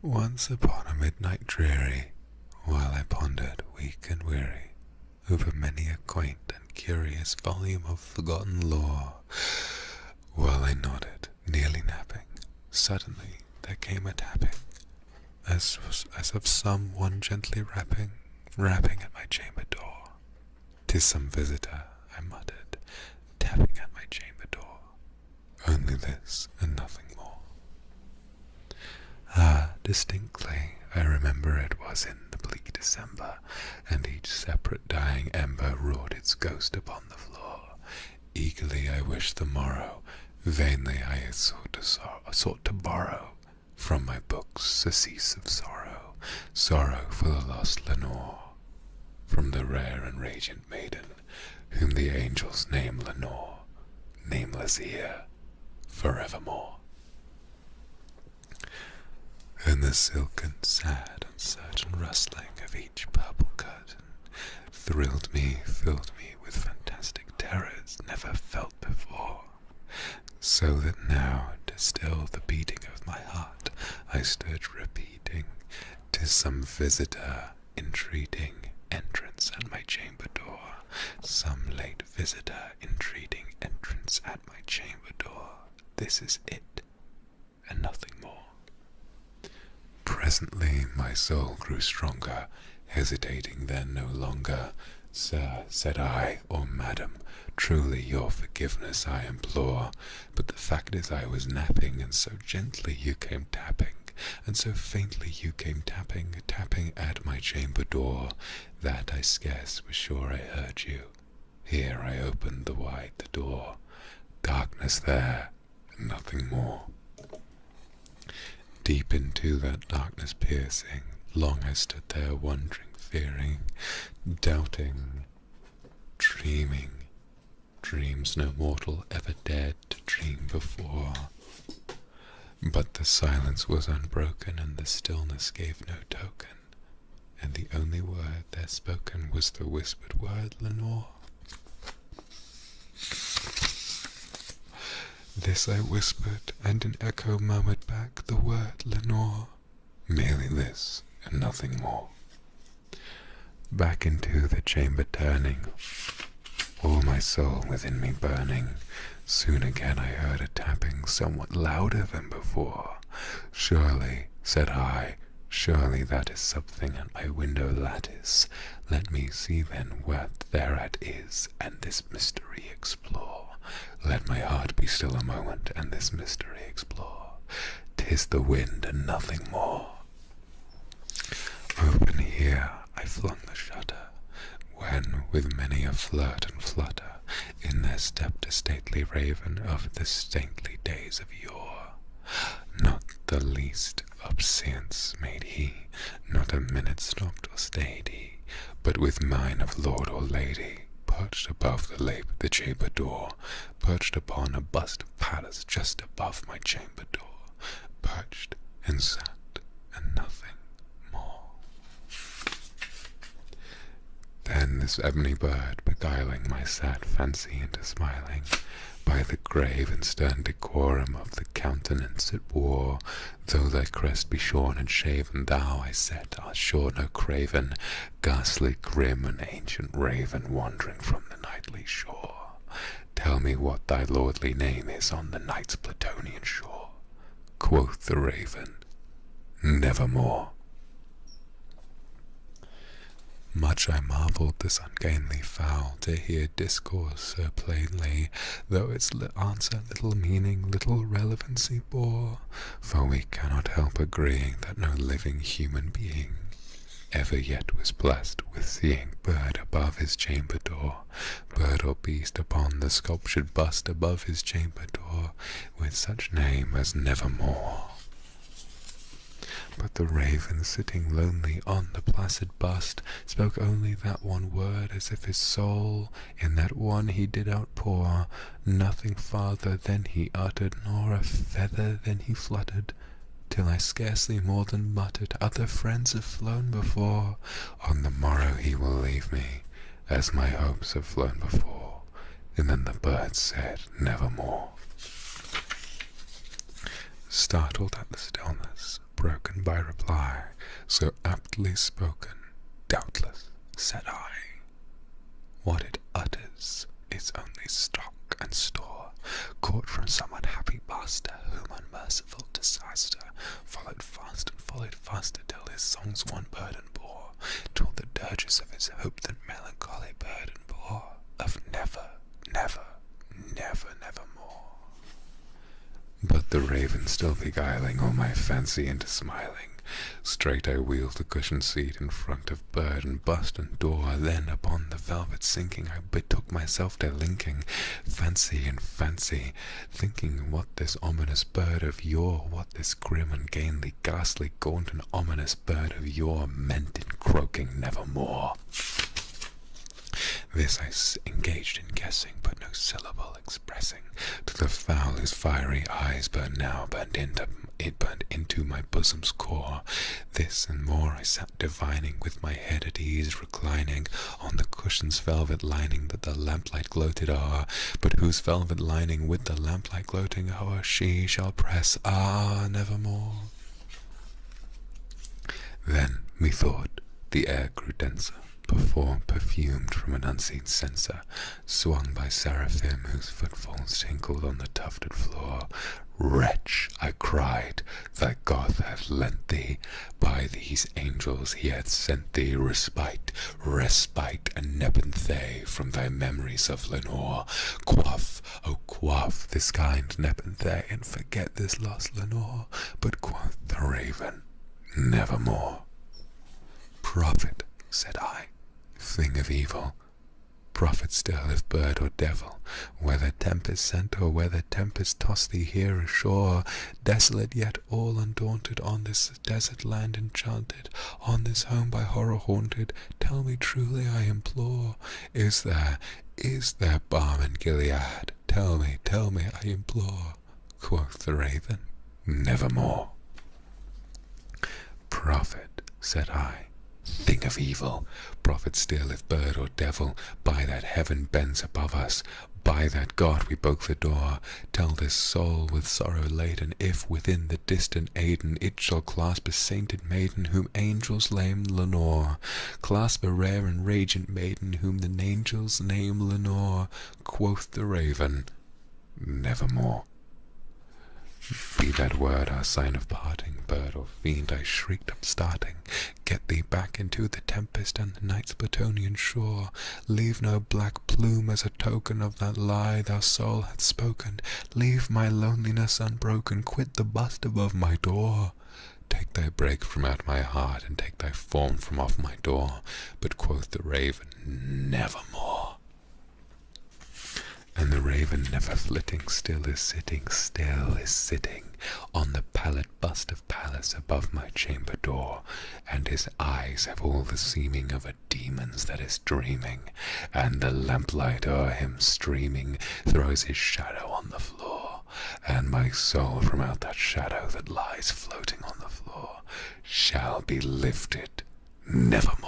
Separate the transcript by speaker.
Speaker 1: Once upon a midnight dreary, while I pondered, weak and weary, over many a quaint and curious volume of forgotten lore, while I nodded, nearly napping, suddenly there came a tapping, as of some one gently rapping at my chamber door. "'Tis some visitor," I muttered, tapping at my chamber door. Only this and nothing more. Distinctly I remember it was in the bleak December, and each separate dying ember roared its ghost upon the floor. Eagerly I wished the morrow, vainly I had sought to borrow from my books surcease of sorrow, sorrow for the lost Lenore, from the rare and radiant maiden, whom the angels name Lenore, nameless here, forevermore. And the silken, sad, uncertain rustling of each purple curtain thrilled me, filled me with fantastic terrors never felt before, so that now, to still the beating of my heart, I stood repeating, "'Tis some visitor, entreating entrance at my chamber door, some late visitor, entreating entrance at my chamber door. This is it, and nothing more." Presently my soul grew stronger, hesitating then no longer. "Sir," said I, "or madam, truly your forgiveness I implore, but the fact is I was napping, and so gently you came tapping, and so faintly you came tapping at my chamber door, that I scarce was sure I heard you. Here I opened the door, darkness there, and nothing more." Deep into that darkness piercing, long I stood there wondering, fearing, doubting, dreaming, dreams no mortal ever dared to dream before. But the silence was unbroken, and the stillness gave no token, and the only word there spoken was the whispered word "Lenore." This I whispered, and an echo murmured back the word "Lenore." Merely this, and nothing more. Back into the chamber turning, all my soul within me burning, soon again I heard a tapping somewhat louder than before. "Surely," said I, "surely that is something at my window lattice. Let me see then what thereat is, and this mystery explore. Let my heart be still a moment, and this mystery explore. 'Tis the wind and nothing more." Open here I flung the shutter, when with many a flirt and flutter in there stepped a stately raven of the stately days of yore. Not the least obeisance made he, not a minute stopped or stayed he, but with mine of lord or lady, perched above the chamber door, perched upon a bust of Pallas just above my chamber door, perched and sat, and nothing more. Then this ebony bird, beguiling my sad fancy into smiling, by the grave and stern decorum of the countenance it wore, "Though thy crest be shorn and shaven, thou," I said, "art sure no craven, ghastly, grim, and ancient raven, wandering from the nightly shore. Tell me what thy lordly name is on the night's Plutonian shore." Quoth the raven, "Nevermore." Much I marvelled this ungainly fowl to hear discourse so plainly, though its answer little meaning, little relevancy bore, for we cannot help agreeing that no living human being ever yet was blessed with seeing bird above his chamber door, bird or beast upon the sculptured bust above his chamber door, with such name as Nevermore. But the raven, sitting lonely on the placid bust, spoke only that one word, as if his soul in that one he did outpour. Nothing farther than he uttered, nor a feather than he fluttered, till I scarcely more than muttered, "Other friends have flown before. On the morrow he will leave me, as my hopes have flown before." And then the bird said, "Nevermore." Startled at the stillness, broken by reply, so aptly spoken, doubtless, said I. What it utters is only stock and store, caught from some unhappy master, whom unmerciful disaster followed fast and followed faster, till his songs one burden bore, till the dirges of his hope that melancholy burden bore, of never, never, never, nevermore. But the raven still beguiling all my fancy into smiling, straight I wheeled the cushioned seat in front of bird and bust and door. Then upon the velvet sinking, I betook myself to linking fancy and fancy, thinking what this ominous bird of yore, what this grim and gainly, ghastly, gaunt and ominous bird of yore meant in croaking nevermore. This I engaged in guessing, but no syllable expressing, to the fowl his fiery eyes burned now, burned into my bosom's core. This and more I sat divining, with my head at ease reclining on the cushion's velvet lining that the lamplight gloated o'er, but whose velvet lining with the lamplight gloating o'er she shall press, nevermore. Then, methought, the air grew denser, perfumed from an unseen censer, swung by seraphim whose footfalls tinkled on the tufted floor. Wretch, I cried, thy God hath lent thee, by these angels he hath sent thee respite, and nepenthe from thy memories of Lenore. Quaff, oh quaff this kind nepenthe, and forget this lost Lenore. But quoth the raven, nevermore. Prophet, said I, thing of evil, prophet still if bird or devil, whether tempest sent or whether tempest tossed thee here ashore, desolate yet all undaunted, on this desert land enchanted, on this home by horror haunted, tell me truly I implore, is there balm in Gilead? Tell me, I implore. Quoth the raven, nevermore. Prophet, said I, thing of evil, prophet still if bird or devil, by that heaven bends above us, by that God we both adore, tell this soul with sorrow laden, if within the distant Aidenn it shall clasp a sainted maiden whom angels name Lenore, clasp a rare and radiant maiden whom the angels name Lenore. Quoth the raven, nevermore. Be that word our sign of parting, bird or fiend, I shrieked up starting. Get thee back into the tempest and the night's Plutonian shore. Leave no black plume as a token of that lie thou soul hath spoken. Leave my loneliness unbroken, quit the bust above my door. Take thy break from out my heart, and take thy form from off my door. But quoth the raven, nevermore. And the raven, never flitting, still is sitting, on the pallid bust of Pallas above my chamber door, and his eyes have all the seeming of a demon's that is dreaming, and the lamplight o'er him streaming throws his shadow on the floor, and my soul from out that shadow that lies floating on the floor shall be lifted nevermore.